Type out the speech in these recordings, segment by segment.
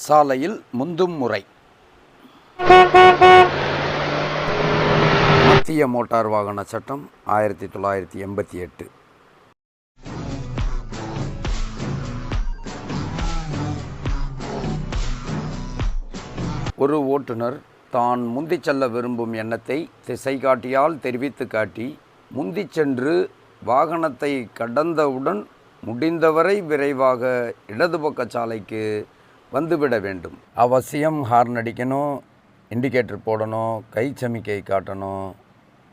சாலையில் முந்தும் முறை. மத்திய மோட்டார் வாகன சட்டம் 1988. ஒரு ஓட்டுநர் தான் முந்திச் செல்ல விரும்பும் எண்ணத்தை திசைகாட்டியால் தெரிவித்து காட்டி முந்திச் சென்று வாகனத்தை கடந்தவுடன் முடிந்தவரை விரைவாக இடது பக்க சாலைக்கு வந்துவிட வேண்டும். அவசியம் ஹார்ன் அடிக்கணும், இண்டிகேட்டர் போடணும், கை சமிக்கை காட்டணும்.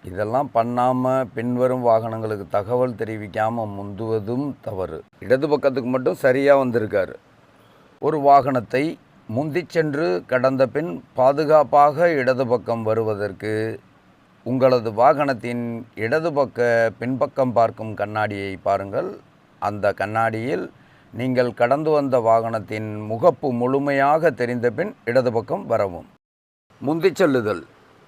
இதெல்லாம் பண்ணாமல் பின்வரும் வாகனங்களுக்கு தகவல் தெரிவிக்காமல் முந்துவதும் தவறு. இடது பக்கத்துக்கு மட்டும் சரியாக வந்திருக்காரு. ஒரு வாகனத்தை முந்திச் சென்று கடந்த பின் பாதுகாப்பாக இடது பக்கம் வருவதற்கு உங்களது வாகனத்தின் இடது பக்க பின்பக்கம் பார்க்கும் கண்ணாடியை பாருங்கள். அந்த கண்ணாடியில் நீங்கள் கடந்து வந்த வாகனத்தின் முகப்பு முழுமையாக தெரிந்த பின் இடது பக்கம் வரவும். முந்திச் செல்லுதல்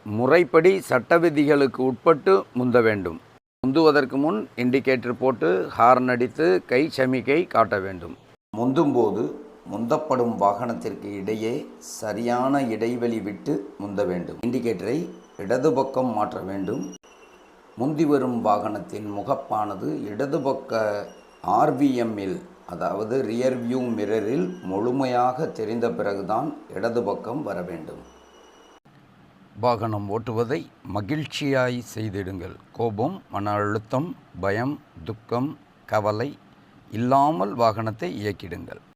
முறைப்படி சட்ட விதிகளுக்கு உட்பட்டு முந்த வேண்டும். முந்துவதற்கு முன் இண்டிகேட்டர் போட்டு ஹார்ன் அடித்து கை சமிக்கை காட்ட வேண்டும். முந்தும்போது முந்தப்படும் வாகனத்திற்கு இடையே சரியான இடைவெளி விட்டு முந்த வேண்டும். இண்டிகேட்டரை இடது பக்கம் மாற்ற வேண்டும். முந்தி வரும் வாகனத்தின் முகப்பானது இடது பக்க ஆர்விஎம்மில், அதாவது ரியர் வியூ மிரரில் முழுமையாக தெரிந்த பிறகுதான் இடது பக்கம் வர வேண்டும். வாகனம் ஓட்டுவதை மகிழ்ச்சியாய் செய்திடுங்கள். கோபம், மன அழுத்தம், பயம், துக்கம், கவலை இல்லாமல் வாகனத்தை இயக்கிடுங்கள்.